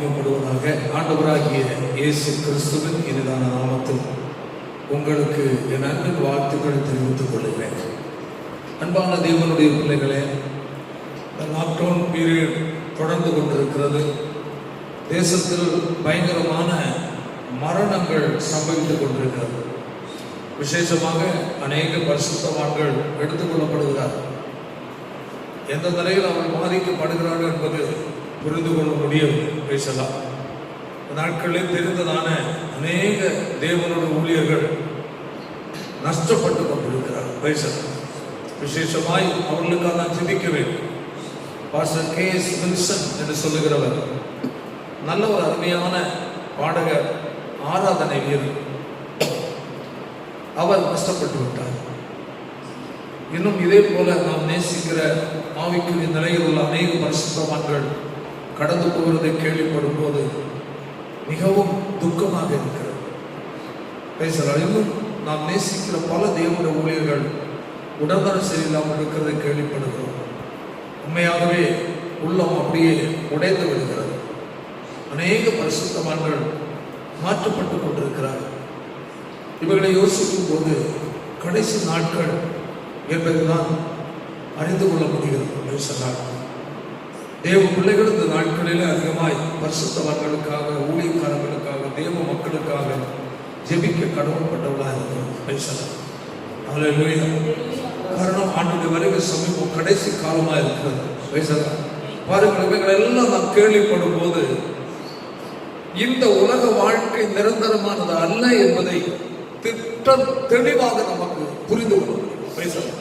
மகிமைப்படுவதாக. ஆண்டவராகிய இயேசு கிறிஸ்துவின் இனிதான நாமத்தில் உங்களுக்கு என் அன்பின் வாழ்த்துக்களை தெரிவித்துக் கொள்கிறேன். அன்பான தேவனுடைய பிள்ளைகளே, இந்த லாக்டவுன் பீரியட் தொடர்ந்து கொண்டிருக்கிறது. தேசத்தில் பயங்கரமான மரணங்கள் சம்பவித்துக் கொண்டிருக்கிறது. விசேஷமாக அநேக பரிசுத்தவான்கள் எடுத்துக்கொள்ளப்படுகிறார்கள். எந்த நிலையில் அவர்கள் பாதிக்கப்படுகிறார்கள் என்பது புரிந்து கொள்ள முடியவில்லை. பேசலாம். நாட்களில் தெரிந்ததான அநேக தேவனுடைய ஊழியர்கள் நஷ்டப்பட்டு கொண்டிருக்கிறார்கள். பேசலாம். விசேஷமாய் அவர்களுக்காக நான் ஜெபிக்க வேண்டும். Pastor K.S. வில்சன் என்று சொல்லுகிறவர் நல்ல ஒரு அருமையான பாடகர், ஆராதனை வீரர். அவர் நஷ்டப்பட்டு விட்டார். இன்னும் இதே போல நாம் நேசிக்கிற ஆவிக்குரிய நிலையில் உள்ள அநேக பரிசுத்தவான்கள் கடந்து போவதை கேள்விப்படும் போது மிகவும் துக்கமாக இருக்கிறது. பேசலாம். இன்னும் நாம் நேசிக்கிற பல தேவனுடைய ஊழியர்கள் உடல்நலம் சரியில்லாமல் இருக்கிறதை கேள்விப்படுகிறோம். உண்மையாகவே உள்ளம் அப்படியே உடைந்து விடுகிறது. அநேக பரிசுத்தவான்கள் மாற்றப்பட்டு கொண்டிருக்கிறார்கள். இவர்களை யோசிக்கும் போது கடைசி நாட்கள் என்பதுதான் அறிந்து கொள்ள முடிகிறது. தேவ பிள்ளைகள் இந்த நாட்களில் அதிகமாய் பரிசுத்தவான்களுக்காக, ஊழியக்காரர்களுக்காக, தேவ மக்களுக்காக ஜெபிக்க கடமைப்பட்டவர்களாக இருக்கிறோம். பேசலாம். அல்லேலூயா. காரணம், ஆண்டுடைய வருகை சமீபம், கடைசி காலமாக இருக்கிறது. பேசலாம். பாருங்கள், இவைகள் எல்லாம் நாம் கேள்விப்படும் போது இந்த உலக வாழ்க்கை நிரந்தரமானது அல்ல என்பதை திட்டம் தெளிவாக நமக்கு புரிந்து கொள்ள முடியும். பேசலாம்.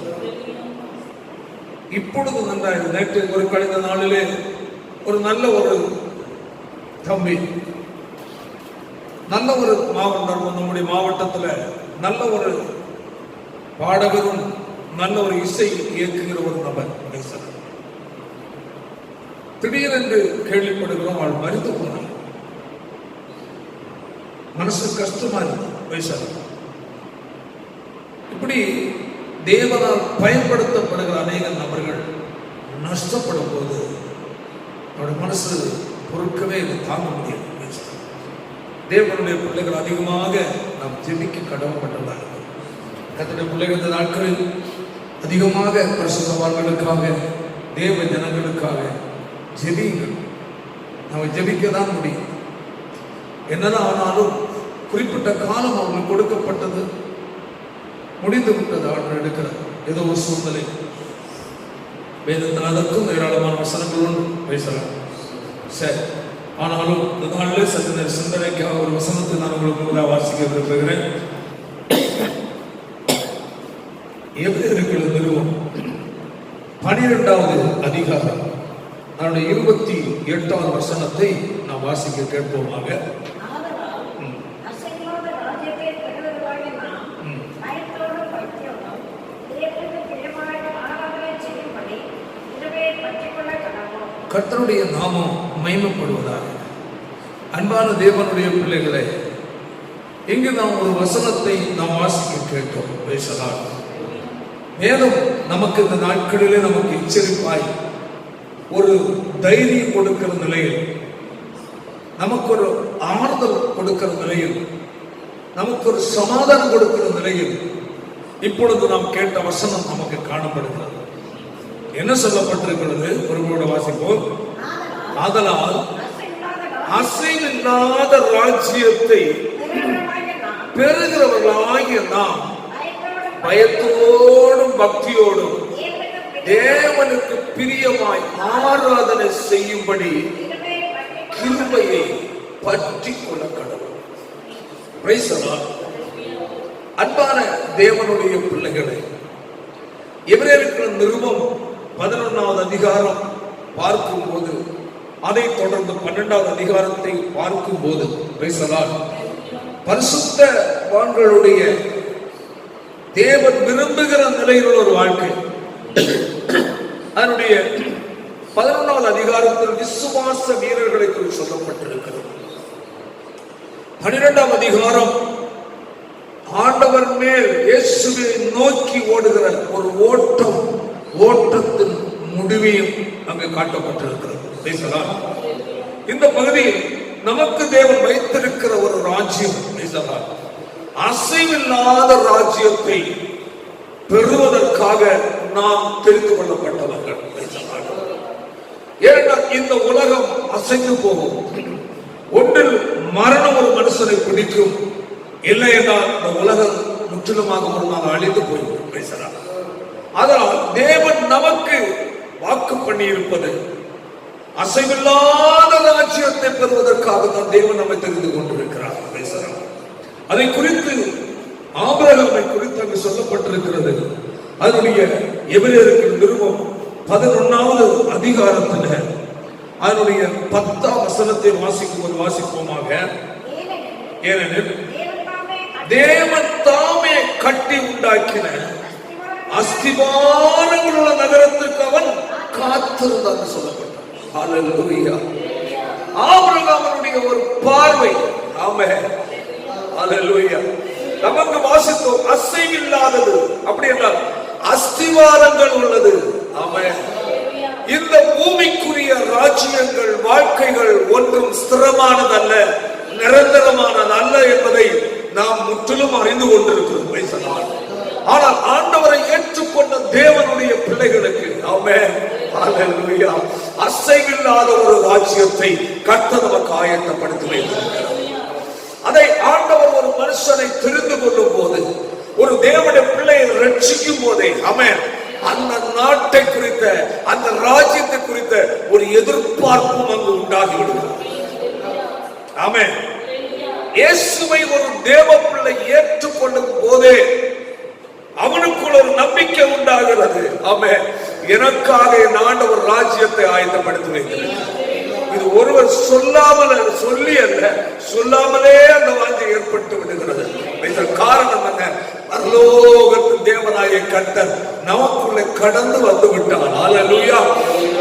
இப்பொழுது நன்றாக, நேற்று ஒரு கழிந்த நாளிலே ஒரு நல்ல ஒரு தம்பி, நல்ல ஒரு மாவட்டம், நம்முடைய மாவட்டத்தில் நல்ல ஒரு பாடகரும் நல்ல ஒரு இசை இயக்குகிற ஒரு நபர் பேசலாம். திடீரென்று கேள்விப்படுகிறோம், அவள் மறித்து போனாள். மனசு கஷ்டமா இருக்கு. பேசலாம். இப்படி தேவனால் பயன்படுத்தப்படுகிற அநேக நபர்கள் நஷ்டப்படும் போது அவருடைய மனசு பொறுக்கவே தாங்க முடியாது. தேவனுடைய பிள்ளைகள் அதிகமாக நாம் ஜெபிக்க கடமைப்பட்டதாக. கர்த்தருடைய பிள்ளைகள் இந்த நாட்களில் அதிகமாக பரிசுத்தவான்களுக்காக, தேவ ஜனங்களுக்காக ஜெபியுங்கள். நாம் ஜெபிக்க தான் முடியும். என்னதான் ஆனாலும் குறிப்பிட்ட காலம் அவர்களுக்கு கொடுக்கப்பட்டது, முடிந்து விட்டது. ஆர்டர் எடுக்கிறார். ஏதோ ஒரு சூழ்நிலை வேதத்தில் அதற்கும் ஏராளமான வசனங்கள் ஒன்று பேசலாம். சரி, ஆனாலும் இந்த நாளில் சற்று நேர சிந்தனைக்காக ஒரு வசனத்தை நான் உங்களுக்கு முதலாக வாசிக்க விரும்புகிறேன். எபிரேயர்கள் நிறுவனம் 12வது அதிகாரம், அதனுடைய 28வது வசனத்தை நாம் வாசிக்க கேட்போமாக. கர்த்தருடைய நாமம் மகிமைப்படுவதாக. அன்பான தேவனுடைய பிள்ளைகளை, இங்கு நாம் ஒரு வசனத்தை நாம் வாசிக்க கேட்டோம். பேசலாம். வேதம் நமக்கு இந்த நாட்களிலே நமக்கு எச்சரிப்பாய் ஒரு தைரியம் கொடுக்கிற நிலையில், நமக்கு ஒரு ஆறுதல் கொடுக்கிற நிலையில், நமக்கு ஒரு சமாதானம் கொடுக்கிற நிலையில் இப்பொழுது நாம் கேட்ட வசனம் நமக்கு காணப்படுகிறது. என்ன சொல்லப்பட்டிருக்கிறது? ஒருவரோட வாசிப்போம். ஆதலால் அசைவில்லாத ராஜ்யத்தை பெறுகிறவர்களாகிய நாம் பயத்தோடும் பக்தியோடும் தேவனுக்கு பிரியமாய் ஆராதனை செய்யும்படி கிருபையை பற்றி கொள்ள கடவுள். அன்பான தேவனுடைய பிள்ளைகளை, எபிரேயர்கள் நிருபம் 11வது அதிகாரம் பார்க்கும்போது, அதை தொடர்ந்து 12வது அதிகாரத்தை பார்க்கும்போது பரிசுத்தவான்களுடைய தேவன் விரும்புகிற நிலையில் ஒரு வாழ்க்கை, அதனுடைய 11வது அதிகாரத்தில் விசுவாச வீரர்களை குறித்து சொல்லப்பட்டிருக்கிறது. 12ஆம் அதிகாரம் ஆண்டவர் மேல் இயேசுவை நோக்கி ஓடுகிற ஒரு ஓட்டத்தின் முடிவையும் அங்கு காட்டப்பட்டிருக்கிறது. இந்த பகுதியில் நமக்கு தேவன் வைத்திருக்கிற ஒரு ராஜ்யம், அசைவில்லாத ராஜ்யத்தை பெறுவதற்காக நாம் தெரிந்து கொள்ளப்பட்டவர்கள். ஏனென்றால் இந்த உலகம் அசைந்து போகும். ஒன்றில் மரணம் ஒரு மனுஷனை பிடிக்கும், இல்லை என்றால் இந்த உலகம் முற்றிலுமாக ஒரு நாள் அழிந்து போய்விடும். பேசுறாங்க. அதனால் தேவன் நமக்கு வாக்கு பண்ணி இருப்பது அசைவில்லாத ராஜ்யத்தை பெறுவதற்காக தான் தேவன் நம்மை தெரிந்து கொண்டிருக்கிறார். பேசுறாங்க. அதை குறித்து ஆபிரகாமை குறித்து அங்கு சொல்லப்பட்டிருக்கிறது. அதனுடைய எபிரேயருக்கு நிருபம் 11வது அதிகாரத்தில் அதனுடைய 10ஆம் வசனத்தை வாசிப்போமாக. ஏனெனில் தேவன் தாமே கட்டி உண்டாக்கின அஸ்திவாரங்கள் உள்ள நகரத்திற்கு அவன் காத்திருந்தான் சொல்லப்பட்டான். ஹல்லேலூயா. ஆபிரகாமுடைய ஒரு பார்வை. ஆமென். ஹல்லேலூயா. நமக்கு வாசித்தோம் அசைவில்லாதது, அப்படி என்றால் அஸ்திவாரங்கள் உள்ளது. ஆமென். இந்த பூமிக்குரிய ராஜ்யங்கள், வாழ்க்கைகள் ஒன்றும் ஸ்திரமானதல்ல, நிரந்தரமானதல்ல என்பதை நாம் முற்றிலும் அறிந்து கொண்டிருக்கிறோம். ஆனால் ஆண்டவரை ஏற்றுக்கொண்ட தேவனுடைய பிள்ளைகளுக்கு ஆமென் ஹல்லேலூயா அசைவில்லாத ஒரு ராஜ்யத்தை கர்த்தர் நமக்கு ஆயத்தப்படுத்தி வைத்திருக்கிறார். அதை ஆண்டவர் ஒரு மனுஷனை தெரிந்து கொள்ளும் போது, ஒரு தேவனுடைய பிள்ளையை ரட்சிக்கும் போதே ஆமென் அந்த நாட்டை குறித்த, அந்த ராஜ்யத்தை குறித்த ஒரு எதிர்பார்ப்பும் அங்கு உண்டாகி விடுகிறது. ஆமென். இயேசுவை ஒரு தேவ பிள்ளை ஏற்றுக்கொள்ளும் போதே அவனுக்குள் ஒரு நம்பிக்கை உண்டாகிறது. ஆமென். எனக்காக நான் ஒரு ராஜ்யத்தை ஆயத்தப்படுத்தி வைக்கிறேன். இது ஒருவர் சொல்லி அல்ல, சொல்லாமலே அந்த வாஞ்சை ஏற்பட்டு விடுகிறது. காரணம் என்ன? பரலோகத்தின் தேவனாகிய கர்த்தர் நமக்குள்ளே கடந்து வந்து விட்டார். ஹல்லேலூயா.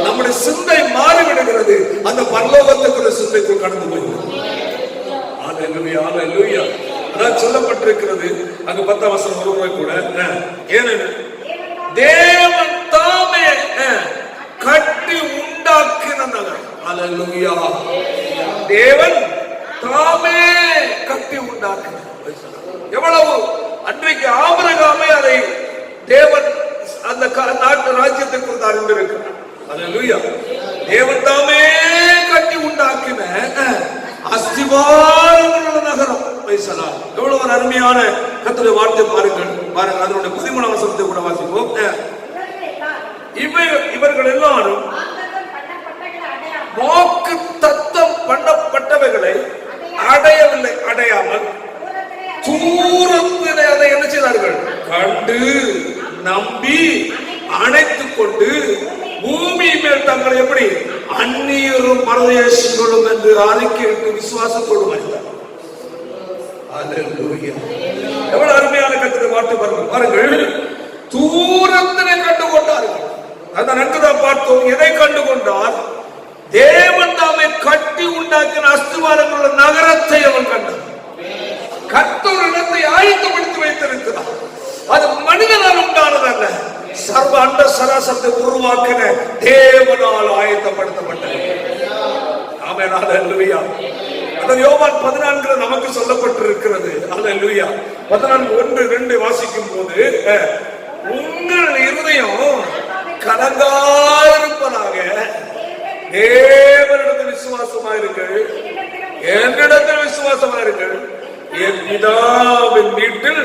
நம்முடைய சிந்தை மாறிவிடுகிறது, அந்த பரலோகத்துக்குள்ள சிந்தைக்குள் கடந்து போய்விடுகிறது. ஹல்லேலூயா. ஹல்லேலூயா. அதான் சொல்லப்பட்டிருக்கிறது அங்கு 10ஆம் வசனம் ஒருமுறை கூட, ஏனெனில் தேவன் தாமே கட்டி உண்டாக்கின நகரம். ஹல்லேலூயா. தேவன் தாமே கட்டி உண்டாக்கின. எவ்வளவு அன்றைக்கு ஆபிரகாமே அதை தேவன் அந்த நாட்டு ராஜ்யத்தை குறித்து அறிந்திருக்கிறார். ஹல்லேலூயா. தேவன் தாமே கட்டி உண்டாக்கின அஸ்திவாரங்கள் நகரம். எவ்வளவு ஒரு அருமையான கர்த்தருடைய வார்த்தை பாருங்கள். அதனுடைய 13ஆம் வசனத்தை கூட வாசிப்போம். இவர்கள் எல்லாரும் வாக்கு தத்தம் பண்ணப்பட்டவைகளை அடையவில்லை, அடையாமல் தூரத்திலே அதை என்ன செய்தார்கள்? கண்டு நம்பி அணைத்துக் கொண்டு பூமி மேல் தங்களை எப்படி அந்நியரும் பரதேசிகளும் என்று அறிக்கையிட்டு விசுவாசத்தோடு மறித்தார். எவ்வளவு அருமையான கர்த்தருடைய வார்த்தை பாருங்கள். தூரத்திலே கண்டு கொண்டார்கள். அந்த நன்றுதான் பார்த்தோம். எதை கண்டு கொண்டார்? தேவன் தாமே கட்டி உண்டாக்கின அஸ்திவாரங்களுள்ள நகரத்தை அவன் கண்டான். கர்த்தர் இடத்தை ஆயத்தப்படுத்தி வைத்திருக்கிறார். அது மனிதனால் உண்டானதல்ல, சர்வ அண்ட சராசரத்தை உருவாக்கின தேவனால் ஆயத்தப்படுத்தப்பட்டது. ஆமென். ஹல்லேலூயா. அந்த யோவான் 14 நமக்கு சொல்லப்பட்டிருக்கிறது. ஹல்லேலூயா. 14:1-2 வாசிக்கும் போது, உங்கள் இருதயம் கலங்காதிருப்பதாக தேவனிடத்தில் விசுவாசமாயிருங்கள், என்னிடத்தில் விசுவாசமாயிருங்கள். என் பிதாவின் வீட்டில்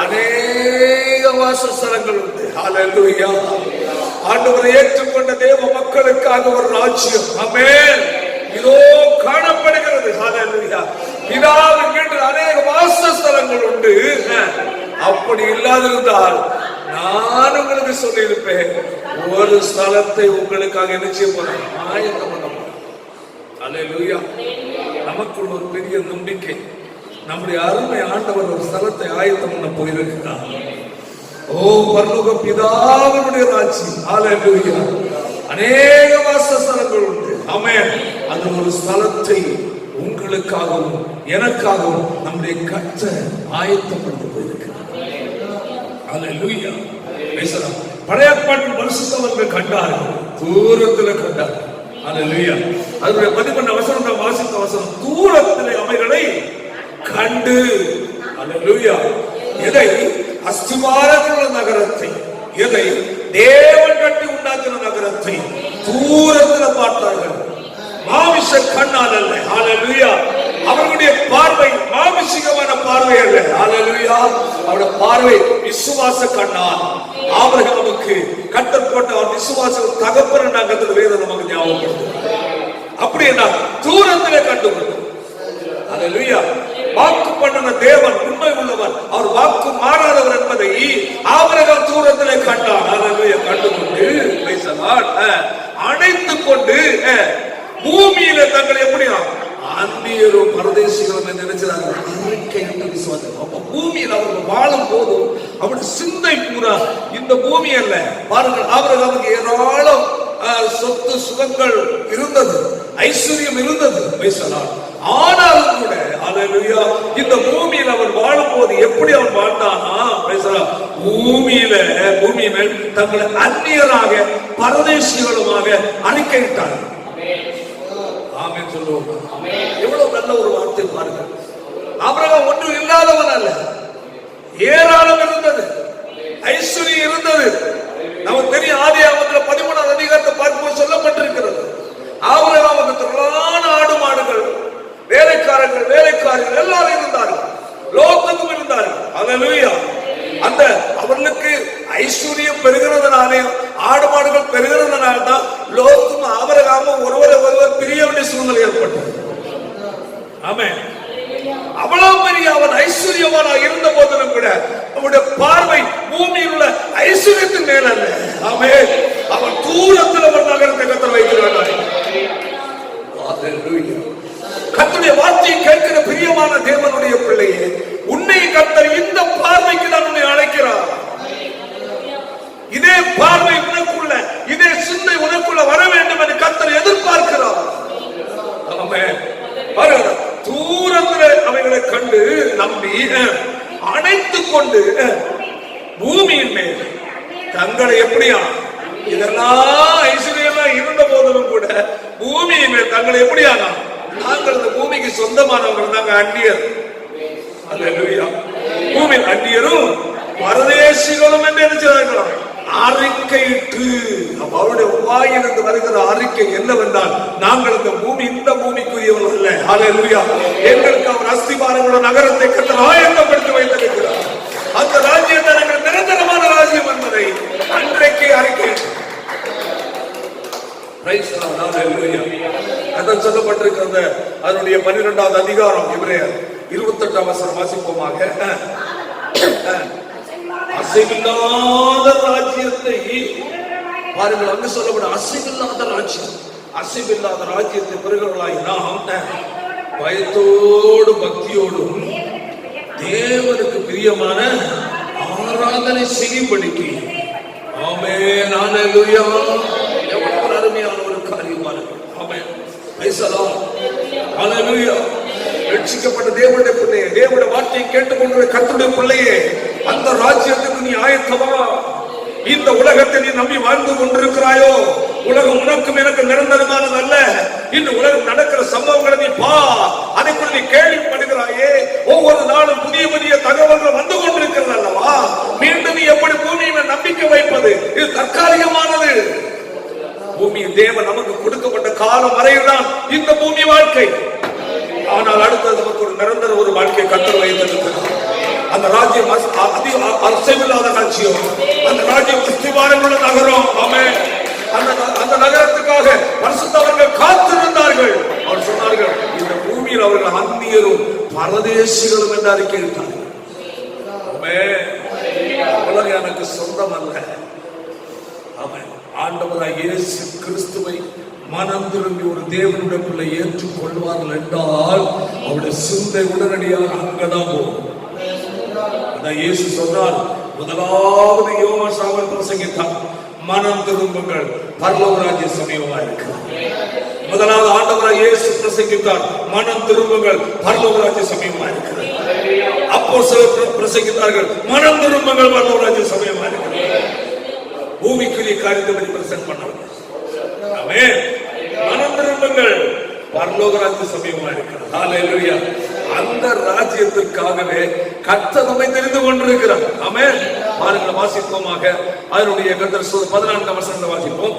அநேக வாசஸ்தலங்கள் உண்டு. ஹல்லேலூயா. ஆண்டவரை ஏற்றுக்கொண்ட தேவ மக்களுக்காக ஒரு ராஜ்யம் ஆமென் இதோ காணப்படுகிறது. ஹல்லேலூயா. பிதாவின் வீட்டில் அநேக வாசஸ்தலங்கள் உண்டு. அப்படி இல்லாதிருந்தால் நான் உங்களுக்கு சொல்லியிருப்பேன், ஒரு ஸ்தலத்தை உங்களுக்காக என்ன செய்ய போறேன்? ஆயத்தம் பண்ண போறேன். ஹல்லேலூயா. நமக்குள்ள ஒரு பெரிய நம்பிக்கை, நம்முடைய அருமை ஆண்டவர் ஒரு ஸ்தலத்தை ஆயத்தம் பண்ண போயிருக்கிறார். ஓ பரலோக பிதாவினுடைய ராஜ்யம். ஹல்லேலூயா. அநேக வாசஸ்தலங்கள் உண்டு. ஆமென். அந்த ஒரு ஸ்தலத்தை உங்களுக்காகவும் எனக்காகவும் நம்முடைய கர்த்தர் ஆயத்தப்படுத்த போயிருக்கிறார். ஹல்லேலூயா. பழைய ஏற்பாட்டில் பரிசுத்தவர்கள் கண்டார்கள், தூரத்தில் கண்டார்கள். அல்லேலூயா. அதனுடைய 11 வசனம் வாசித்த வசனம், தூரத்திலே அவைகளை கண்டு. அல்லேலூயா. எதை? அஸ்திவாரமுள்ள நகரத்தை, எதை? தேவன் கட்டி உண்டாக்கின நகரத்தை தூரத்தில் பார்த்தார்கள். மாமிச கண்ணால் அல்ல. அல்லேலூயா. அவர்களுடைய பார்வை மாமிசிகமான பார்வை அல்ல. அல்லேலூயா. அவருடைய பார்வை விசுவாச கண்ணால். ஆபிரகாமுக்கு கட்டப்பட்ட அவர் விசுவாச தகப்பன் நாங்கள் வேதம் நமக்கு ஞாபகப்படுத்தும். அப்படி என்ன? தூரத்திலே கண்டுகொண்டோம். அல்லேலூயா. வாக்கு பண்ணின தேவன் உண்மை உள்ளவர், அவர் வாக்கு மாறாதவர் என்பதை ஆபிரகாம் தூரத்திலே கண்டான். அல்லேலூயா. கண்டுகொண்டு அணைத்துக் கொண்டு பூமியில தங்களை எப்படி அந்நியரும் பரதேசிகளும் நினைச்சாங்க. அப்ப பூமியில் அவர்கள் வாழும் போதும் அவருடைய சிந்தை பூரா இந்த பூமி அல்ல. பாருங்கள், ஆபிரகாமுக்கு ஏராளம் சொத்து சுகங்கள் இருந்தது, ஐஸ்வர்யம் இருந்தது. ஆனாலும் கூட அல்லேலூயா, இந்த பூமியில் அவன் வாழும் போது எப்படி அவன் வாழ்ந்தானா? பூமி மேல் தங்களை அந்நியராக பரதேசிகளுமாக அறிக்கையிட்டார்கள். ஆமென் சொல்லுவோம். எவ்வளவு நல்ல ஒரு வார்த்தை பாருங்கள். ஆபிரகாம் ஒன்றும் இல்லாதவன் அல்ல, ஏராளம் இருந்தது, ஐஸ்வர்யம் இருந்தது. நமக்கு தெரியும், ஆதியாகமத்தில் 13ஆம் அதிகாரத்தை பார்க்கும்போது சொல்லப்பட்டிருக்கிறது. ஆபிரகாமுக்கு திரளான ஆடு மாடுகள், வேலைக்காரர்கள் எல்லாரும் இருந்தார்கள், லோகத்துக்கும் இருந்தார்கள். அல்லேலூயா. அந்த அவர்களுக்கு ஐஸ்வர்யம் பெறுகிறதுனாலே, ஆடு மாடுகள் பெறுகிறதுனால தான் லோகத்தும் ஆபிரகாமும் ஒருவரை பிரிய வேண்டிய சூழ்நிலை ஏற்பட்டது. ஆமென். அவ்வளவு பெரிய அவன் ஐஸ்வர்யவானாக இருந்த போதிலும் கூட அவனுடைய பார்வை பூமியில் உள்ள ஐஸ்வர்யத்தின் மேல் அல்ல. ஆமென். அவன் தூரத்தில் அவன் நகரத்தை கத்தர் வைக்கிறான். கர்த்தருடைய வார்த்தையை கேட்கிற பிரியமான தேவனுடைய பிள்ளையே, உன்னை கர்த்தர் இந்த பார்வைக்கு தான் உன்னை அழைக்கிறார். இதே பார்வை உனக்குள்ள, இதே சிந்தை உனக்குள்ள வர வேண்டும் என்று கர்த்தர் எதிர்பார்க்கிறார். தூரத்தில் அவைகளை கண்டு நம்பி அணைத்துக் கொண்டு பூமியின் மேல் தங்களை எப்படியா, இதெல்லாம் ஐஸ்வர்யமா இருந்த போதிலும் கூட பூமியின் மேல் தங்களை எப்படியானா, நாங்கள் இந்த பூமிக்கு சொந்தமானவர்கள், நாங்கள் அந்நியர். அல்லேலூயா. பூமியில் அந்நியரும் பரதேசிகளும் என்று நினைச்சார்களாம். அறிக்கையிட்டு அவருடைய வாயிலிருந்து வருகிற அறிக்கை என்னவென்றால், நாங்கள் இந்த பூமிக்குரியவர்கள் அல்ல. அல்லேலூயா. எங்களுக்கு அவர் அஸ்திபாரங்களோட நகரத்தை கர்த்தர் ஆயத்தப்படுத்தி வைத்திருக்கிறார். அந்த ராஜ்யத்தை நாங்கள் நிரந்தரமான ராஜ்யம் என்பதை அன்றைக்கு அறிக்கை சொல்லப்பட்டிருக்கிறது. அதனுடைய 12வது அதிகாரம் எபிரேயர் 28ஆம் வசனம் வாசிப்போமாக. அசைவில்லாத ராஜ்யத்தை பாருங்கள், அங்கு சொல்லப்படும் அசைவில்லாத ராஜ்யம். அசைவில்லாத ராஜ்யத்தை பெறுகிறவர்களாய் நாம் பயத்தோடு பக்தியோடும் தேவனுக்கு பிரியமான ஆராதனை செய்யும்படிக்கு. ஆமென். அல்லேலூயா. எவ்வளவு அருமையான ஒரு காரியமா இருக்கு. ஆமென். Praise the lord. அல்லேலூயா. ரட்சிக்கப்பட்ட தேவனுடைய பிள்ளையே, தேவனுடைய வார்த்தையை கேட்டுக்கொண்ட கர்த்தருடைய பிள்ளையே, அந்த ராஜ்யத்துக்கு நீ ஆயத்தமா? இந்த உலகத்தை நீ நம்பி வாழ்ந்து கொண்டிருக்கிறாயோ? உலகம் உனக்கும் எனக்கு நிரந்தரமானது அல்ல. இந்த உலகம் நடக்கிற சம்பவங்களை நீ பா, அதை கூட நீ கேள்விப்படுகிறாயே. ஒவ்வொரு நாளும் புதிய புதிய தகவல்கள் வந்து கொண்டிருக்கிறது அல்லவா? மீண்டும் நீ எப்படி பூமியை நம்பிக்கை வைப்பது? இது தற்காலிகமானது. பூமி தேவன் நமக்கு கொடுக்கப்பட்ட காலம் வரையில்தான் இந்த பூமி வாழ்க்கை. ஆனால் அடுத்தது நமக்கு ஒரு நிரந்தர ஒரு வாழ்க்கை கர்த்தர் வைத்திருக்கிறார். அந்த ராஜ்யம் அசைவில்லாத ராஜ்யம், அந்த ராஜ்யம் அஸ்திவாரமுள்ள நகரம். ஆமென். அந்த நகரத்துக்காக பரிசுத்தவர்கள் காத்திருந்தார்கள். அவர் சொன்னார்கள், இந்த பூமியில் அவர்கள் அந்நியரும் பரதேசிகளும் என்று அறிக்கையிட்டார்கள். ஆமென். உலகம் எனக்கு சொந்தம் அல்ல. ஆமென். ஆண்டவராகிய இயேசு கிறிஸ்துவை மனம் திரும்பி ஒரு தேவனுடைய பிள்ளை ஏற்றுக்கொள்வார்கள் என்றால் அவருடைய சிந்தை உடனடியாக அங்கதான் போகும். அதான் இயேசு சொன்னார். முதலாவது யோவான் சாமுவேல் பிரசங்கித்தார், மனம் திரும்புங்கள், பரலோக ராஜ்யம் சமீபமா இருக்கிறது. முதலாவது ஆண்டவராகிய இயேசு பிரசங்கித்தார், மனம் திரும்புங்கள், பரலோக ராஜ்யம் சமீபமா இருக்கிறது. அப்போஸ்தலர் பிரசங்கித்தார்கள், மனம் திரும்புங்கள், பரலோக ராஜ்யம் சமீபமா இருக்கிறது. பூமிக்குரிய காரியத்தை பற்றி பிரசங்கம் பண்ணாங்க. ஆமென். திரும்புங்கள், பரலோக ராஜ்யம் சமீபமா இருக்கிறது. ஹல்லேலூயா. அந்த ராஜ்யத்திற்காகவே கர்த்தர் நம்மை தெரிந்து கொண்டிருக்கிறார். ஆமென். பாருங்கள், வாசிப்போமாக. அதனுடைய கர்த்தர் 14ஆம் வசனத்தை வாசிப்போம்.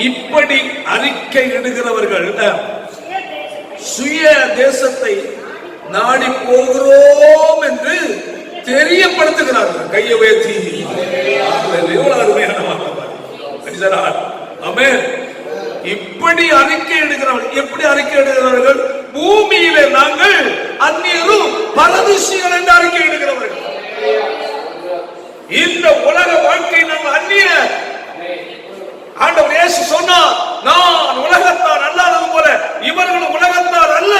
இப்படி அறிக்கை இடுகிறவர்கள் சுய தேசத்தை நாடி போகிறோம் என்று தெரியப்படுத்துகிறார்கள். கையை உயர்த்தி. எவ்வளவு அருமையான வார்த்தை. ஆமென். இப்படி அறிக்கை எடுக்கிறவர்கள். எப்படி அறிக்கை எடுக்கிறார்கள்? பூமியிலே நாங்கள் அந்நியரும் பரதேசிகள் என்று அறிக்கை எடுக்கிறவர்கள். இந்த உலக வாழ்க்கை நாங்கள் அந்நியர். ஆண்டவர் இயேசு சொன்னார், நான் உலகத்தார் அல்லாதது போல இவர்களும் உலகத்தார் அல்ல.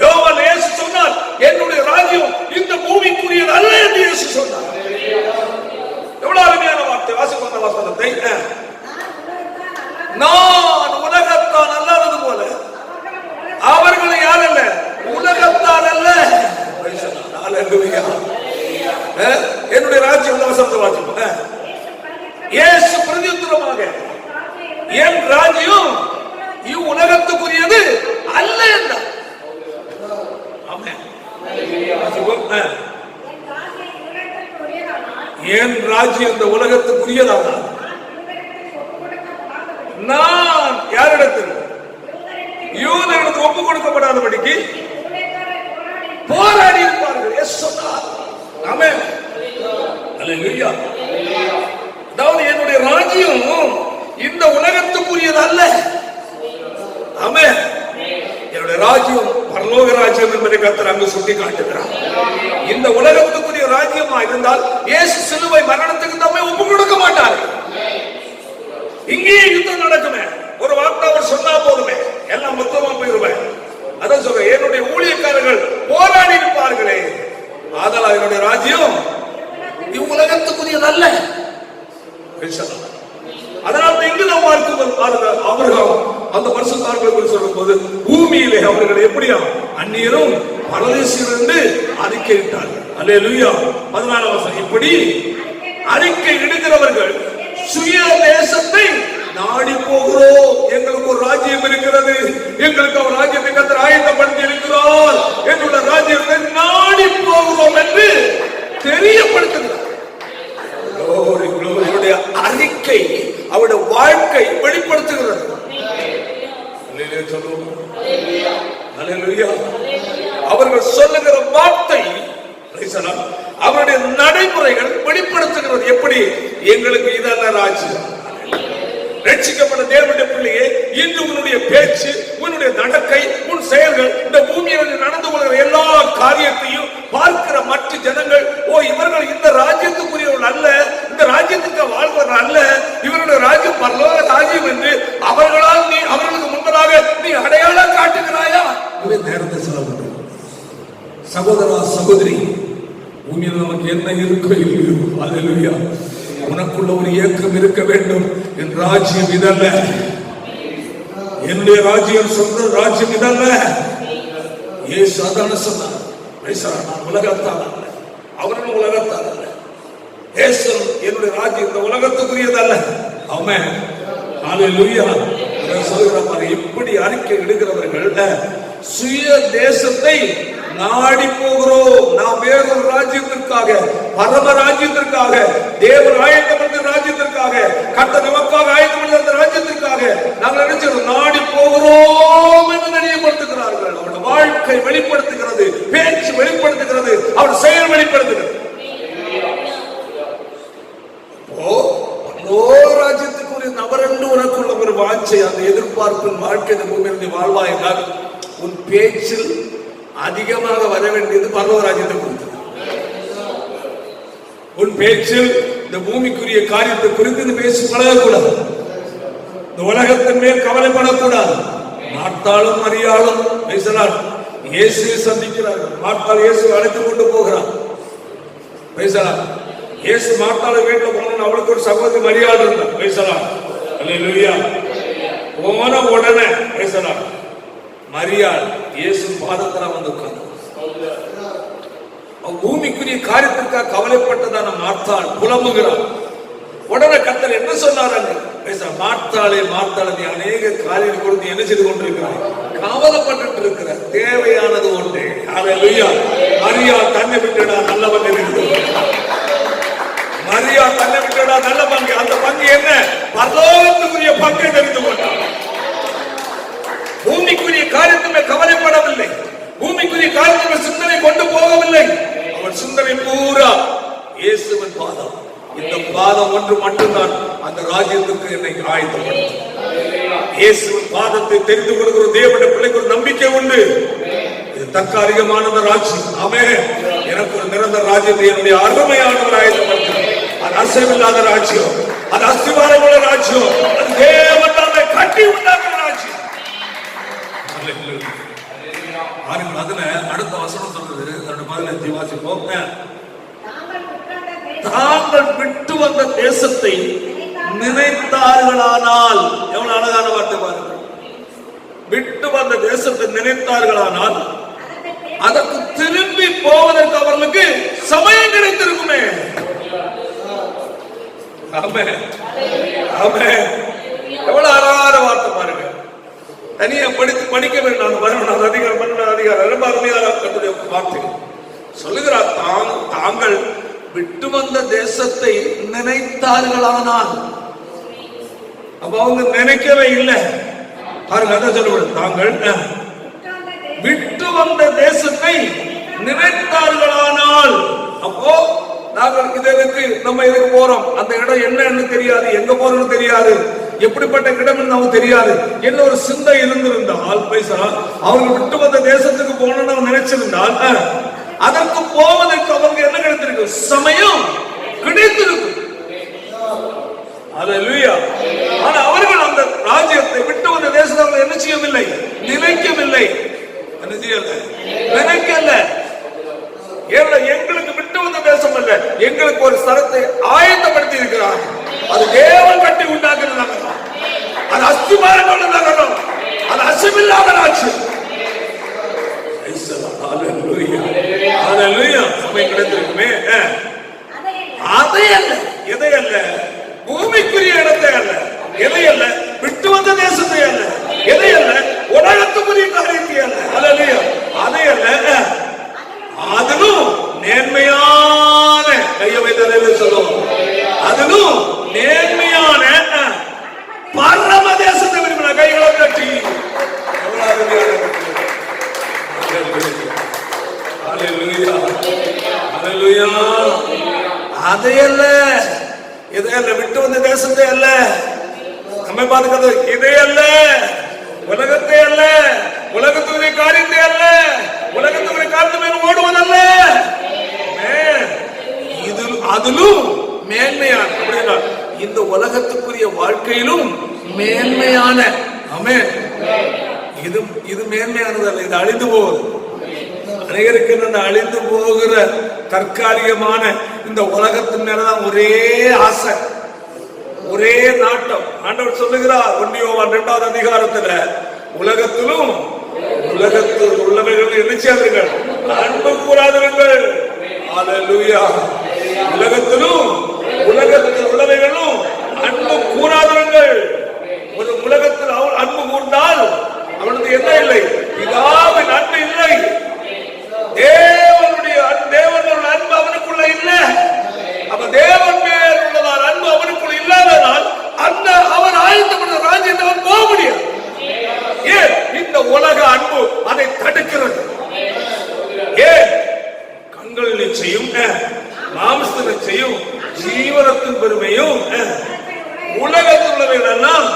யோவான் இயேசு சொன்னார், என்னுடைய ராஜ்யம் இந்த பூமிக்குரியது அல்ல என்று இயேசு சொன்னார். எவ்வளவு அருமையான வார்த்தை. வாசிப்போம் வசனத்தை. நான் உலகத்தார் அல்லாதது போல அவர்களை யார் அல்ல, உலகத்தார் அல்ல. என்னுடைய ராஜ்யம் வசனத்தை வாசிப்போம். இயேசு பிரதியுத்தரமாக, என் ராஜ்யம் இவ்வுலகத்துக்குரியது அல்ல என்றார். என் ராஜ்யம் இந்த உலகத்துக்குரியதாக நான் யாரிடத்தில், யூதர்களுக்கு ஒப்புக் கொடுக்கப்படாதபடிக்கு போராடி இருப்பார்கள். ஆமென். அல்லேலூயா. அதாவது என்னுடைய ராஜ்யம் இந்த உலகத்துக்குரியது அல்ல. ஆமென். என்னுடைய ராஜ்யம் பரலோக ராஜ்யம் என்பதை கர்த்தர் அங்கு சுட்டி காட்டுகிறார். இந்த உலகத்துக்குரிய ராஜ்யமா இருந்தால் இயேசு சிலுவை மரணத்துக்கு தம்மை ஒப்புக் கொடுக்க மாட்டார். இங்கேயே யுத்தம் நடக்குமே. ஒரு வார்த்தை அவர் சொன்னா போதுமே, எல்லாம் மொத்தமா போயிருவேன். அதான் சொல்றேன், என்னுடைய ஊழியக்காரர்கள் போராடி இருப்பார்களே, ஆதலால் என்னுடைய ராஜ்யம் இவ்வுலகத்துக்குரியது அல்ல. அதனால் இங்கு நாம் பார்க்கும் அவர்கள் அந்த பரிசுத்தவான்களை சொல்லும் போது பூமியிலே அவர்கள் எப்படியா அந்நியரும் பரதேசிகள் என்று அறிக்கையிட்டார்கள். அல்லேலூயா. 14ஆம் வசனம். இப்படி அறிக்கை இடுகிறவர்கள் சுய தேசத்தை நாடி போகிறோம், எங்களுக்கு ஒரு ராஜ்யம் இருக்கிறது, எங்களுக்கு ஒரு ராஜ்யத்தை கர்த்தர் ஆயத்தப்படுத்தி இருக்கிறார், எங்களுடைய ராஜ்யத்தை நாடி போகிறோம் என்று தெரியப்படுத்துகிறார். அவருடைய அறிக்கை, அவருடைய வாழ்க்கை வெளிப்படுத்துகிறது. அவர்கள் சொல்லுகிற வார்த்தை, அவருடைய நடைமுறைகள் வெளிப்படுத்துகிறது. எப்படி? எங்களுக்கு இதல்ல ராஜ்யம். ரட்சிக்கப்பட்ட தேவனுடைய பிள்ளையே, இன்று உன்னுடைய பேச்சு, உன்னுடைய நடக்கை, உன் செயல்கள், இந்த பூமியில் நடந்து கொள்கிற எல்லா காரியத்தையும் பார்க்கிற மற்ற ஜனங்கள், ஓ இவர்கள் இந்த ராஜ்யத்துக்குரியவர்கள் அல்ல, இந்த ராஜ்யத்துக்கு வாழ்வர்கள் அல்ல, இவருடைய ராஜ்யம் பரலோக ராஜ்யம் என்று அவர்களால் நீ அவர்களுக்கு முன்பதாக நீ அடையாளம் காட்டுகிறாயா? நேரத்தை செலவு. சகோதரா சகோதரி, பூமியில் நமக்கு என்ன இருக்கோ இல்லையோ, அல்லேலூயா, உனக்குள்ள ஒரு ஏக்கம் இருக்க வேண்டும். என் ராஜ்யம் இதல்ல, என்னுடைய ராஜ்யம் சொந்த ராஜ்யம் இதல்ல. இயேசு அதான் சொன்னார், நான் உலகத்தால் அல்ல, அவர்கள் உலகத்தால் அல்ல. இயேசு என்னுடைய ராஜ்யம் இந்த உலகத்துக்குரியதல்ல. ஆமென். ஹல்லேலூயா. சொல்கிறார், இப்படி அறிக்கை இடுகிறவர்கள் சுய தேசத்தை நாடி போகிறோம். நாம் வேறொரு ராஜ்யத்திற்காக, பரம ராஜ்யத்திற்காக, தேவன் ஆயத்தப்படுத்த ராஜ்யத்திற்காக, கர்த்தர் நமக்காக ஆயத்தப்படுத்த அந்த ராஜ்யத்திற்காக நாங்கள் நினைச்சோம் நாடி போகிறோம் என்று நினைவுபடுத்துகிறார்கள். அவருடைய வாழ்க்கை வெளிப்படுத்துகிறது, பேச்சு வெளிப்படுத்துகிறது, அவர் செயல் வெளிப்படுத்துகிறது. ராஜ்யத்துக்கு ஒரு நபர் என்று உனக்குள்ள ஒரு வாஞ்சை, அந்த எதிர்பார்ப்பின் வாழ்க்கை இந்த பூமியில் வாழ்வாய் என்றால் உன் பேச்சில் அதிகமாக வர வேண்டியது பரலோக ராஜ்யத்தை குறித்து. உன் பேச்சில் இந்த பூமிக்குரிய காரியத்தை குறித்து பேசி பழகக்கூடாது. இந்த உலகத்தின் மேல் கவலைப்படக்கூடாது. மார்த்தாளும் மரியாளும் இயேசுவை சந்திக்கிறார்கள். மார்த்தாள் இயேசுவை அழைத்துக் கொண்டு போகிறார். இயேசு மார்த்தாள் வீட்டில் போன அவளுக்கு ஒரு சகோதரி மரியாதை இருந்தார். அல்லேலூயா. போன உடனே மரியாள் இயேசு பாதத்துல வந்து உட்கார்ந்து பூமிக்குரிய காரியத்திற்காக கவலைப்பட்டதான மார்த்தாள் புலம்புகிறார். உடனே கர்த்தர் என்ன சொன்னார்? மார்த்தாளே மார்த்தாளே, நீ அநேக காரியங்கள் கொடுத்து என்ன செய்து கொண்டிருக்கிறாய்? கவலைப்பட்டு இருக்கிற. தேவையானது ஒன்றே. ஹல்லேலூயா. மரியா தன்னை விட்டுடா நல்ல பங்கு இருக்குது. மரியா தன்னை விட்டுடா நல்ல பங்கு. அந்த பங்கு என்ன? பரலோகத்துக்குரிய பங்கை தெரிந்து கொண்டார். பூமிக்குரிய காரியத்துமே கவலைப்படவில்லை. பூமிக்குரிய காரியத்துமே சிந்தனை கொண்டு போகவில்லை. அவன் சிந்தனை பூரா இயேசுவின் பாதம். இந்த பாதம் ஒன்று மட்டும்தான் அந்த ராஜ்யத்துக்கு என்னை ஆயத்தப்படுத்தும். இயேசுவின் பாதத்தை தெரிந்து கொள்கிற தேவனுடைய பிள்ளைக்கு ஒரு நம்பிக்கை உண்டு. இது தற்காலிகமான ராஜ்யம். ஆமென். எனக்கு ஒரு நிரந்தர ராஜ்யத்தை என்னுடைய அருமையானவர் ஆயத்தப்படுத்தும். அது அசைவில்லாத ராஜ்யம், அது அஸ்திவாரமுள்ள ராஜ்யம், அது தேவன் தாமே கட்டி உண்டாக்குற ராஜ்யம். அதுல அடுத்த வசனம் சொல்றது 15 வாசிப்போம். தாங்கள் விட்டு வந்த தேசத்தை நினைத்தார்களானால், எவ்வளவு அழகான வார்த்தை பாருங்க. விட்டு வந்த தேசத்தை நினைத்தார்களானால் அதற்கு திரும்பி போவதற்கு அவர்களுக்கு சமயம் கிடைத்திருக்குமே. எவ்வளவு அழகான வார்த்தை பாருங்க. தனியா படிக்க வேண்டாம். அதிகாரம் 12 அதிகாரம் ரொம்ப அருமையான வார்த்தை சொல்லுகிறார். தாங்கள் விட்டு வந்த தேசத்தை நினைத்தார்களானால், அப்ப அவங்க நினைக்கவே இல்லை. பாருங்க, அதான் சொல்லுவது. தாங்கள் விட்டு வந்த தேசத்தை நினைத்தார்களானால், அப்போ நாங்கள் இதற்கு நம்ம இதுக்கு போறோம், அந்த இடம் என்னன்னு தெரியாது, எங்க போறோம்னு தெரியாது, எப்படிப்பட்ட இடம் நமக்கு தெரியாது, என்ன ஒரு சிந்தை இருந்திருந்தால் பைசா அவங்க விட்டு வந்த தேசத்துக்கு போகணும்னு நினைச்சிருந்தால் அதற்கு போவதற்கு அவங்க என்ன கிடைத்திருக்கு? சமயம் கிடைத்திருக்கும். அல்லேலூயா. ஆனா அவர்கள் அந்த ராஜ்யத்தை விட்டு வந்த தேசத்தை என்ன செய்யவில்லை? நினைக்கவில்லை. என்ன செய்யல? நினைக்கல. எங்களுக்கு விட்டு வந்த தேசம் அல்ல, எங்களுக்கு ஒரு ஸ்தலத்தை ஆயத்தப்படுத்தி இருக்கிறார். அது தேவன் கட்டி உண்டாக்குற நகரம், அது அஸ்திபாரமான நகரம், அது அசைவில்லாத ராஜ்யம். சமயம் கிடைத்திருக்குமே. அதை அல்ல, எதை அல்ல? பூமிக்குரிய இடத்தை அல்ல, எதை அல்ல? விட்டு வந்த தேசத்தை அல்ல, எதை அல்ல? உலகத்துக்குரிய காரியத்தை அல்ல, அதை அல்ல. அதிலும் நேர்மையான கையை வைத்த சொல்லுவோம், அதிலும் நேர்மையான பரம தேசத்தை விரும்பின கைகளை கட்டி அதை அல்ல, இதை அல்ல, விட்டு வந்த தேசத்தை அல்ல, நம்ம பார்த்துக்கிறது இதை அல்ல, உலகத்தை அல்ல, உலகத்துக்குரிய காரியத்தை அல்ல, உலகத்துக்குரிய காரியத்தை ஓடுவதல்ல, அதிலும் மேன்மையான, இந்த உலகத்துக்குரிய வாழ்க்கையிலும் மேன்மையான. ஆமென். இது மேன்மையானது அல்ல, இது அழிந்து போகுது. அநேகருக்கு இந்த அழிந்து போகிற தற்காலிகமான இந்த உலகத்தின் மேலதான் ஒரே ஆசை, ஒரே நாட்டம். ஆண்டவர் சொல்லுகிறார் 1 யோவான் 2வது அதிகாரத்துல, உலகத்திலும் உலகத்தில் உள்ளவைகள் என்ன செய்யாதீர்கள்? அன்பு கூறாதீர்கள். அல்லேலூயா. உலகத்திலும் உலகத்தில் உள்ளவைகளும் அன்பு கூறாதீர்கள். ஒரு உலகத்தில் அவன் அன்பு கூர்ந்தால் அவனுக்கு என்ன இல்லை? பிதாவின் அன்பு இல்லை. தேவனுடைய அன்பு அவனுக்குள்ள இல்லை. அப்ப தேவன் மேல் உள்ளதால் அன்பு அவனுக்குள்ள இல்லாததால் அந்த அவன் ஆயத்தப்பட்ட ராஜ்யத்தை அவன் போக முடியாது. ஏன்? இந்த உலக அன்பு அதை தடுக்கிறது. ஏன்? கண்கள் நிச்சயம், மாம்ச நிச்சயம், ஜீவனத்தின் பெருமையும் உலகத்தில் உள்ளவைகள் எல்லாம்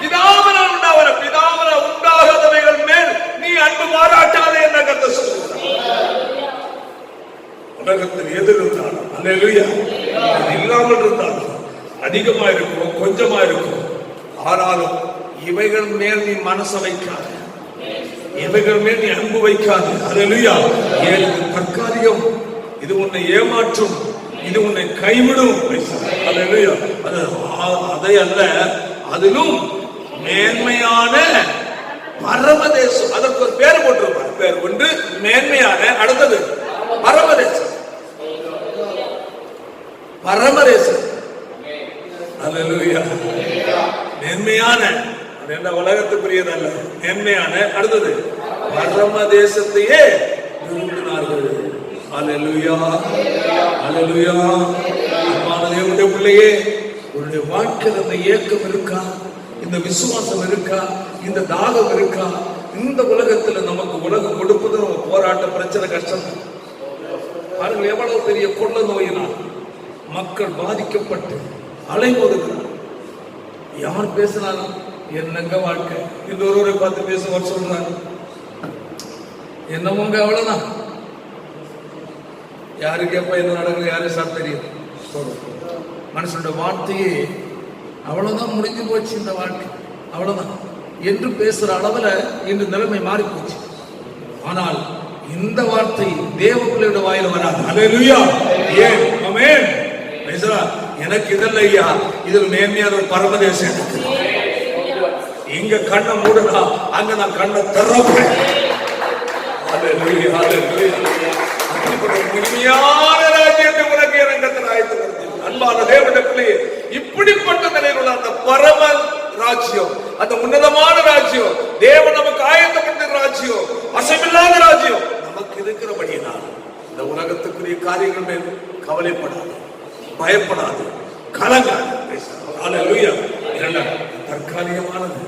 பிதாவினால் உண்டாவன, பிதாவினால் உண்டாகாதவைகள் மேல் நீ அன்பு பாராட்டாதே என்ற கருத்தை சொல்லுகிறார். உலகத்தில் எது இருந்தாலும், அல்லேலூயா, இல்லாமல் இருந்தாலும், அதிகமா இருக்கும், கொஞ்சமா இருக்கும், ஆனாலும் இவைகள் மேல் நீ மனசை வைக்காது, இவைகள் மேல் நீ அன்பு வைக்காது. அல்லேலூயா. ஏன்? தற்காலிகம். இது உன்னை ஏமாற்றும், இது உன்னை கைவிடும். அல்லேலூயா. அதை அல்ல, அதிலும் மேன்மையான பரமதேசம். அதற்கு ஒரு பேர் போட்டிருப்பார். பேர் ஒன்று மேன்மையான, அடுத்தது பரமதேசம். பரமதேசம். அல்லேலூயா. மேன்மையான, அது என்ன உலகத்துக்குரியதல்ல, மேன்மையான. அடுத்தது பரமதேசத்தையே விரும்பினார்கள். அல்லேலூயா, அல்லேலூயா. அன்பான தேவனுடைய பிள்ளையே, உன்னுடைய வாழ்க்கையில் இந்த ஏக்கம் இருக்கா? இந்த விசுவாசம் இருக்கா? இந்த தாகம் இருக்கா? இந்த உலகத்துல நமக்கு உலகம் கொடுப்பது நம்ம போராட்ட பிரச்சனை கஷ்டம். பாருங்க, எவ்வளவு பெரிய கொள்ள நோயினால் மக்கள் பாதிக்கப்பட்டு அலைமோதுகிறார். யார் பேசினாலும் என்னங்க வாழ்க்கை, இன்னொருவரை பார்த்து பேசுவார் சொல்றாங்க, என்னமோங்க அவ்வளவுதான். யாருக்கு எப்ப என்ன நடக்குது யாரும் சாப்பிட்டு தெரியும். மனுஷனோட வார்த்தையே அவ்வளவுதான், முடிஞ்சு போச்சு இந்த வாழ்க்கை, அவ்வளவுதான் என்று பேசுற அளவுல இன்று நிலைமை மாறி போச்சு. ஆனால் இந்த வார்த்தை தேவ பிள்ளையோட வாயில வராது. அல்லேலூயா. ஏன்? ஆமென். எனக்கு இதல்ல ஐயா, இதில் மேன்மையான ஒரு பரமதேசம் இருக்கு. இங்க கண்ணை மூடனா அங்க நான் கண்ணை திறப்பேன். அல்லேலூயா, அல்லேலூயா. அப்படிப்பட்ட முழுமையான ராஜ்யத்தை உனக்கு இரங்கத்தில் ஆயத்தப்படுத்தி அன்பான தேவனுடைய பிள்ளையே, இப்படிப்பட்ட நிலையில் உள்ள அந்த பரம ராஜ்யம், அந்த உன்னதமான ராஜ்யம், தேவன் நமக்கு ஆயத்தப்பட்ட ராஜ்யம், அசைவில்லாத ராஜ்யம் நமக்கு இருக்கிறபடியினால் இந்த உலகத்துக்குரிய காரியங்கள் மேல் கவலைப்படாது, பயப்படாது, கலங்காது. அல்லேலூயா. தற்காலிகமானது.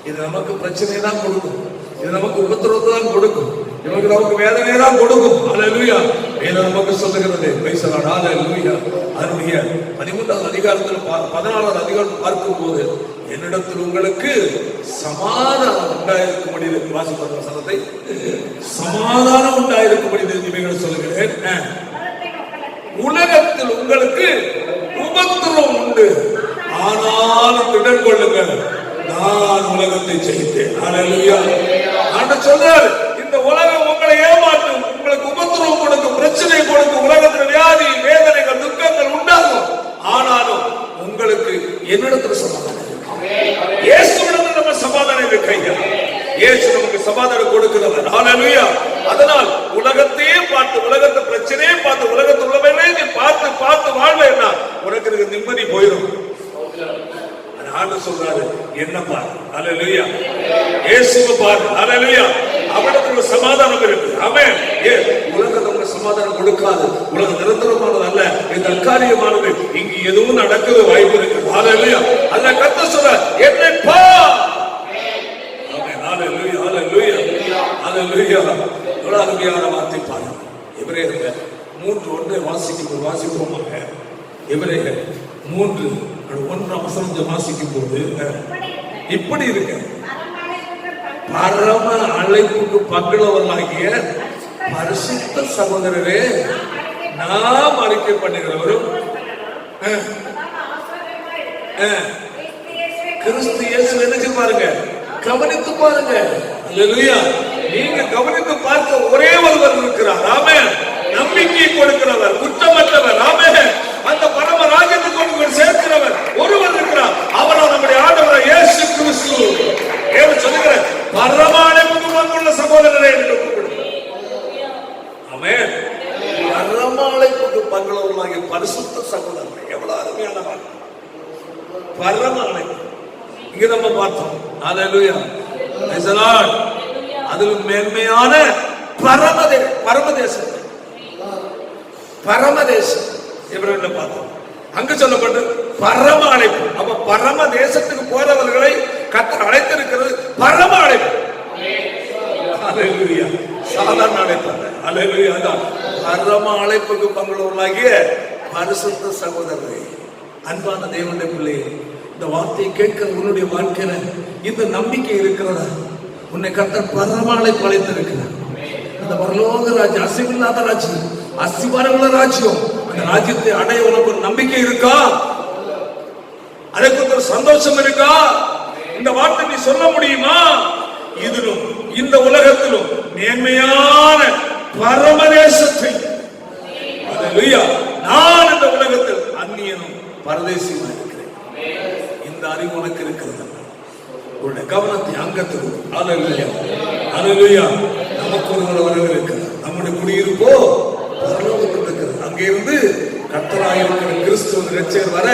இது நமக்கு பிரச்சனை தான் கொடுக்கும், இது நமக்கு உபத்திரவத்தை தான் கொடுக்கும், நமக்கு வேதனை தான் கொடுக்கும். அல்லேலூயா. வேதம் நமக்கு சொல்லுகிறது. அல்லேலூயா. அதனுடைய 13வது அதிகாரத்தில் 14வது அதிகாரம் பார்க்கும் போது, என்னிடத்தில் உங்களுக்கு சமாதானம் உண்டாயிருக்கும்படி வாசிப்பட்ட சனத்தை சமாதானம் உண்டாயிருக்கும்படி இவைகளை சொல்லுகிறேன். உலகத்தில் உங்களுக்கு உபத்திரவம் உண்டு, ஆனாலும் திடன் கொள்ளுங்கள், நான் உலகத்தை ஜெயித்தேன். அல்லேலூயா. ஆண்டவர் சொல்றார், இந்த உலகம் உங்களை ஏமாற்றும், உங்களுக்கு உபத்திரவம் கொடுக்கும், பிரச்சனை கொடுக்கும், உலகத்தில் வியாதி வேதனைகள் துக்கங்கள் உண்டாகும், ஆனாலும் உங்களுக்கு என்னிடத்தில் சமாதானம். இயேசுவிடத்தில் நம்ம சமாதானம் இருக்கையா? இயேசு நமக்கு சமாதானம் கொடுக்கிறவர். அல்லேலூயா. அதனால் உலகத்தையே பார்த்து, உலகத்தை பிரச்சனையே பார்த்து, உலகத்தில் உள்ளவனே நீ பார்த்து பார்த்து வாழ்வேன்னா உனக்கு நிம்மதி போயிடும். ஆண்டவர் சொல்றாரு, என்ன பாரு. அல்லேலூயா. இயேசுவை பாரு. அல்லேலூயா. அவரிடத்துல சமாதானம் இருக்கு. ஆமென். உலகம் நமக்கு சமாதானம் கொடுக்காது. உலகம் நிரந்தரமானது அல்ல, இது தற்காலிகமானது. இங்கு எதுவும் நடக்க வாய்ப்பு இருக்கு. அல்லேலூயா. அல்ல கர்த்தர் சொல்றார், என்னை பார். ஆமென். அல்லேலூயா, அல்லேலூயா, அல்லேலூயா. எவ்வளவு அருமையான வார்த்தை பாருங்க. எபிரேயர் 3:1 வாசிப்போமாக. எபிரேயர் 3:1 வசனம் வாசிக்கும் போது, இப்படி இருக்க பரம அழைப்புக்கு பங்குள்ளவர்களாகிய பரிசுத்த சகோதரரே, நாம் அறிக்கை பண்ணுகிறவரும் கிறிஸ்து இயேசு என்ன பாருங்க, கவனித்து பாருங்க. அல்லேலூயா. நீங்க கவனித்து பார்க்க ஒரே ஒருவர் இருக்கிறார். ஆமென். நம்பிக்கை கொடுக்கிறவர், குற்றமற்றவர். ஆமென். அந்த பரம ராஜ்யத்துக்கு கொண்டு சேர்க்கிறவர் ஒருவர் இருக்கிறார். அவர் நம்முடைய ஆண்டவர் இயேசு கிறிஸ்து. ஏன் சொல்லுகிற பரம அழைப்புக்கு பங்குள்ள சகோதரரே என்று கூப்பிடுகிறார். ஆமென். பரம அழைப்புக்கு பங்குள்ளவர்களாகிய பரிசுத்த சகோதரர். எவ்வளவு அருமையான வார்த்தை. பரம அழைப்பு இங்க நம்ம பார்த்தோம். அல்லேலூயா. Praise the lord. அதிலும் மேன்மையான பரமதேசம், பரமதேசம் எபிரேயர்ல பார்த்தோம். அங்கு சொல்லப்பட்டு பரம அழைப்பு. அப்ப பரம தேசத்துக்கு போறவர்களை கர்த்தர் அழைத்திருக்கிறது பரம அழைப்பு. அல்லேலூயா. சாதாரண அழைப்பு அல்ல. அல்லேலூயா. பரம அழைப்புக்கு பங்குள்ளவர்களாகிய பரிசுத்த சகோதரரே, அன்பான தேவனுடைய பிள்ளையே, இந்த வார்த்தையை கேட்க உன்னுடைய வாழ்க்கையில இந்த நம்பிக்கை இருக்கிறதா? உன்னை கர்த்தர் பரம அழைப்பு அழைத்திருக்கிறார். அந்த பரலோக ராஜ்யம், அசைவில்லாத ராஜ்யம், அஸ்திபாரமுள்ள ராஜ்யம், அந்த ராஜ்யத்தை அடைய உனக்கு ஒரு நம்பிக்கை இருக்கா? அதற்கு ஒரு சந்தோஷம் இருக்கா? இந்த வார்த்தை நீ சொல்ல முடியுமா? இதிலும் இந்த உலகத்திலும் மேன்மையான பரமதேசத்தை, அல்லேலூயா, நான் இந்த உலகத்தில் அந்நியனும் பரதேசியுமா இருக்கிறேன். இந்த அறிவு உனக்கு இருக்கிறது. உன்னுடைய கவனத்தை அங்கத்துக்கு. அல்லேலூயா, அல்லேலூயா. நமக்கு ஒரு இருக்கிறார். நம்முடைய குடியிருப்போ பரலோகத்தில் இருக்கிறது. அங்கே இருந்து கர்த்தராயிருக்கிற கிறிஸ்துவ இரட்சகர் வர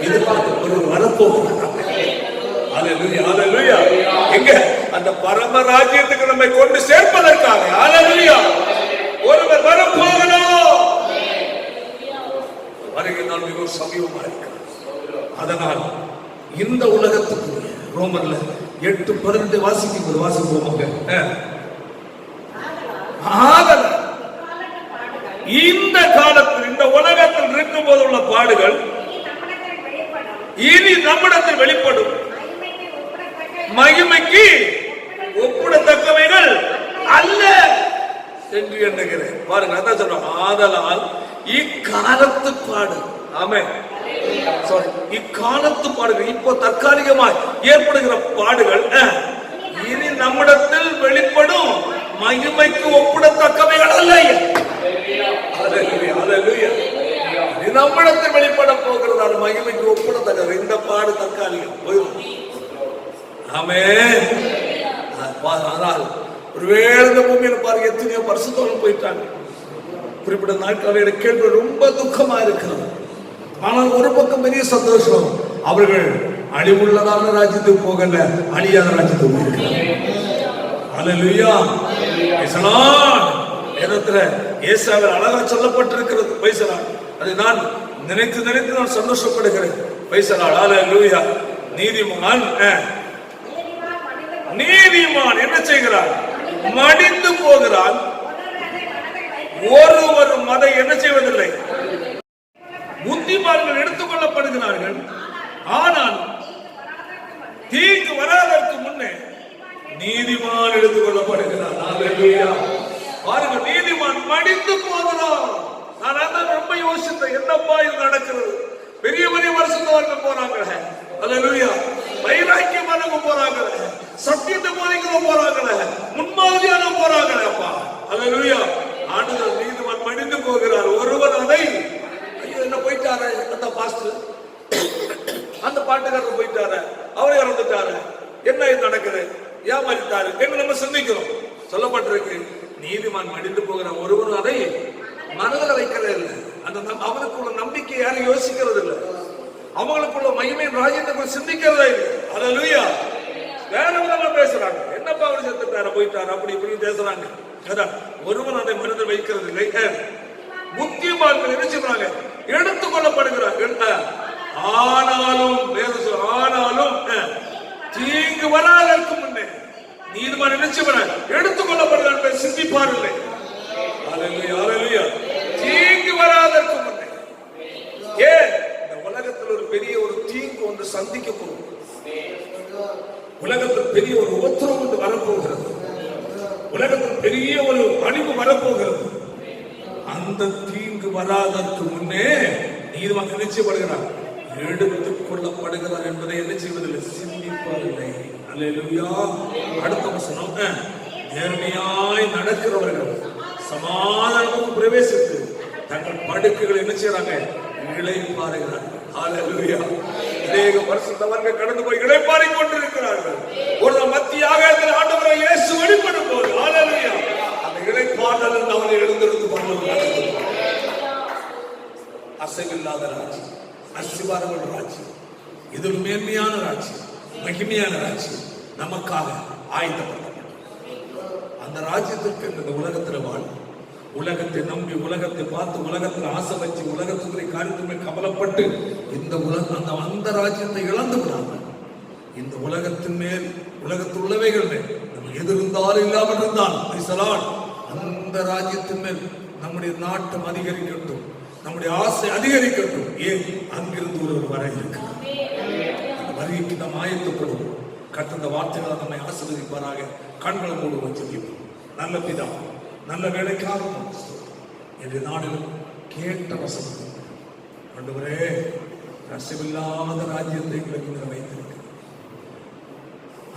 எதிர்பார்த்து ஒரு வரப்போகிறார். ஹல்லேலூயா, ஹல்லேலூயா. எங்க அந்த பரம ராஜ்யத்துக்கு நம்மை கொண்டு சேர்ப்பதற்காக ஹல்லேலூயா ஒருவர் வரப்போகிறோம். வருகிற நாள் மிகவும் சமீபமா இருக்கு. அதனால் இந்த உலகத்துக்கு ரோமர்ல 8:12 வாசிப்போம். இந்த காலத்தில் இந்த உலகத்தில் இருக்கும் போது உள்ள பாடுகள் இனி நம்மிடத்தில் வெளிப்படும் மகிமைக்கு ஒப்பிடத்தக்கவைகள் அல்ல என்று எண்ணுகிறேன். பாருங்க, அதான் சொல்றோம். ஆதலால் இக்காலத்து பாடு, ஆமென், இக்காலத்து பாடுகள், இப்போ தற்காலிகமாய் ஏற்படுகிற பாடுகள் இனி நம்மிடத்தில் வெளிப்படும் மகிமைக்கு ஒப்பிடத்தக்கவைகள் அல்ல. நம்மிடத்தில் வெளிப்பட போகிறதால் மகிமைக்கு ஒப்பிடத்தக்கவை. இந்த பாடு தற்காலிகம் போயிடும். ஆமென். ஆனால் ஒருவேளை இந்த பூமியில பாருங்க எத்தனையோ பரிசுத்தவான்கள் போயிட்டாங்க. குறிப்பிட்ட நாட்கள் கேள்வி ரொம்ப துக்கமா இருக்கிறது. ஆனால் ஒரு பக்கம் பெரிய சந்தோஷம், அவர்கள் அழிவுள்ளதான ராஜ்யத்துக்கு போகல, அழியாத ராஜ்யத்துக்கு போயிருக்கிறார்கள். ஹல்லேலூயா. வேதத்துல ஏசாவில் அழகா சொல்லப்பட்டிருக்கிறது. பைசலால் அதை நான் நினைத்து நினைத்து நான் சந்தோஷப்படுகிறேன். பைசலால் ஹல்லேலூயா. நீதிமான் என்ன செய்கிறான்? மடிந்து போகிறான். ஒருவரும் அதை என்ன செய்வதில்லை. புத்திமான்கள் எடுத்துக் கொள்ளப்படுகிறார்கள். ஆனால் தீங்கு வராதற்கு முன்னே நீதிமான் எடுத்துக் கொள்ளப்படுகிறார். பாருங்க, நீதிமான் மடிந்து போகிறான். நான் அதான் ரொம்ப யோசித்தேன், என்னப்பா இது நடக்கிறது? பெரிய பெரிய பரிசுத்தவான்கள் போறாங்க, ஹல்லேலூயா, வைராக்கியமானவங்க போறாங்க, சத்தியத்தை போதிக்க போறாங்க, முன்மாதிரியான போறாங்க, அப்பா ஹல்லேலூயா. ஆண்டவர் நீதிமான் மடிந்து போகிறார். ஒருவர் அதை என்ன போயிட்டாரு, அந்த பாஸ்டர், அந்த பாட்டுக்காரர் போயிட்டாரு, அவரை இறந்துட்டாரு, என்ன இது நடக்குது, ஏமாறிட்டாரு என்று நம்ம சிந்திக்கிறோம். சொல்லப்பட்டிருக்கு, நீதிமான் மடிந்து போகிற ஒருவரும் அதை மனதில் வைக்கிறது இல்லை. அந்த அவனுக்குள்ள நம்பிக்கை யாரும் யோசிக்கிறது இல்லை. அவங்களுக்குள்ள மகிமை ராஜ்யத்தை சிந்திக்கிறதே இல்லை. ஹல்லேலூயா. வேற விதமா பேசுறாங்க. என்னப்பா அவர் செத்துட்டாரு, போயிட்டாரு, அப்படி இப்படி பேசுறாங்க. ஒருவன் அதை மனதில் வைக்கிறது இல்லை. புத்திமான்கள் என்ன செய்றாங்க? எடுத்துக் கொள்ளப்படுகிறார்கள். ஆனாலும் தீங்கு வராதற்கு முன்னே நீதிமான் என்ன செய்வார்? எடுத்துக் கொள்ளப்படுகிறார். சிந்திப்பார்கள். தீங்கு வராதற்கு முன்னே. ஏன் இந்த உலகத்தில் ஒரு பெரிய ஒரு தீங்கு ஒன்று சந்திக்க போகும். உலகத்தில் பெரிய ஒரு உபத்திரம் ஒன்று வரப்போகிறது. உலகத்தில் பெரிய ஒரு அழிவு வரப்போகிறது. அந்த தீங்கு வராதற்கு முன்னே நீதிமான் என்ன செய்யப்படுகிறார்? எடுத்துக் கொள்ளப்படுகிறார் என்பதை என்ன செய்வதில்லை, சிந்திப்பதில்லை. அல்லேலூயா. அடுத்த வசனம், நேர்மையாய் நடக்கிறவர்கள் சமாதானத்துக்கு பிரவேசித்து தங்கள் படுக்கைகள் என்ன செய்யறாங்க? இளைப்பாறுகிறார்கள். ஹல்லேலூயா. அநேக பரிசுத்தவான்கள் கடந்து போய் இளைப்பாறிக் கொண்டிருக்கிறார்கள். ஒரு மத்தியாக ஆண்டவரை இயேசு வெளிப்படும் போது ஹல்லேலூயா, அந்த இளைப்பாறுதல் அவனை எழுந்திருந்து பண்ணுவது. அசைவில்லாத ராஜ்யம், அசிவாரமான ராஜ்யம், இது மேன்மையான ராஜ்யம், மகிமையான ராஜ்யம் நமக்காக ஆயத்தப்பட்டது. அந்த ராஜ்யத்திற்கு இந்த உலகத்தில் வாழ், உலகத்தை நம்பி, உலகத்தை பார்த்து, உலகத்தில் ஆசை வச்சு, உலகத்துக்குரிய காரியத்துமே கவலைப்பட்டு இந்த உலகம் அந்த ராஜ்யத்தை இழந்து விடாமல் இந்த உலகத்தின் மேல், உலகத்தில் உள்ளவைகள் மேல் நம்ம எது இருந்தாலும் இல்லாமல் இருந்தால் அந்த ராஜ்யத்தின் மேல் நம்முடைய நாட்டம் அதிகரிக்கட்டும், நம்முடைய ஆசை அதிகரிக்கட்டும். ஏன்? அங்கிருந்து ஒரு வர இருக்கிறார். அந்த வருகைக்கு நாம் ஆயத்தப்படுவோம். கர்த்தர் வார்த்தைகளை நம்மை ஆசீர்வதிப்பாராக. கண்களை மூடுவோம், ஜெபிப்போம். நல்ல பிதா, நல்ல வேலைக்காக என்று நாடுகள் கேட்ட வசனம் ஆண்டவரே, ரசமில்லாத ராஜ்யத்தை எங்களுக்கு வைத்திருக்க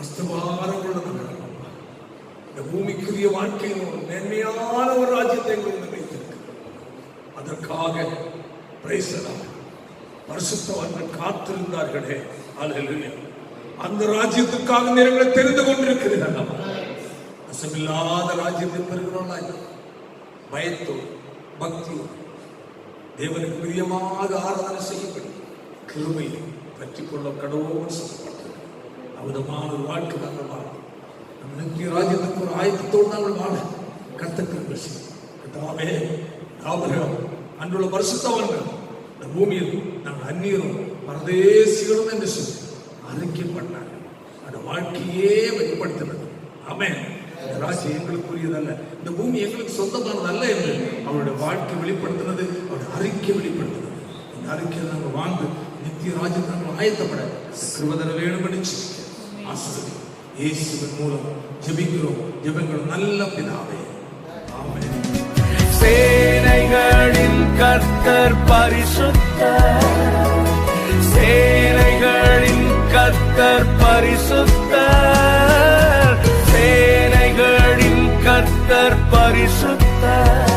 அஸ்தபாரமுள்ள நகரம், இந்த பூமிக்குரிய வாழ்க்கையில் ஒரு மேன்மையான ஒரு ராஜ்யத்தை எங்களுக்கு வைத்திருக்க, அதற்காக பரிசுத்தவான்கள் காத்திருந்தார்களே. அல்லேலூயா. அந்த ராஜ்யத்துக்காக நேரங்களை தெரிந்து கொண்டிருக்கிறீர்கள். அசமில்லாத ராஜ்யத்தை பெறுகிறோம். பயத்தோடு, பக்தியோடு, தேவனுக்கு பிரியமாக ஆராதனை செய்யப்படி கிருபையை பற்றிக் கொள்ள கடவுள் சொல்லப்பட்டது. அவிதமான ஒரு வாழ்க்கை நாங்கள் வாழ, நம் நித்திய ராஜ்யத்துக்கு ஒரு ஆயத்தத்தோடு நாங்கள் வாழ கர்த்தருக்கு கர்த்தாவே, ஆபிரகாம் அன்றுள்ள பரிசுத்தவான்கள் இந்த பூமியில் நாங்கள் அந்நியரும் பரதேசிகளும் என்று சொல்லி அறிக்கை பண்ணாங்க. அந்த வாழ்க்கையே வெளிப்படுத்தினது. ஆமென். இந்த ராஜ்யம் எங்களுக்குரியதல்ல, இந்த பூமி எங்களுக்கு சொந்தமானது அல்ல என்று அவருடைய வாழ்க்கை வெளிப்படுத்தினது, அவருடைய அறிக்கை வெளிப்படுத்தினது. இந்த அறிக்கையை நாங்கள் வாழ்ந்து நித்திய ராஜ்யம் நாங்கள் ஆயத்தப்பட கிருபை வேணும் என்று ஆசீர்வதி இயேசுவின் மூலம் ஜெபிக்கிறோம். ஜெபங்கள் நல்ல பிதாவே, ஆமென். சேனைகளின் கர்த்தர் பரிசுத்தர், சேனைகளின் கர்த்தர் பரிசுத்தர், சேனைகளின் கர்த்தர் பரிசுத்தர்.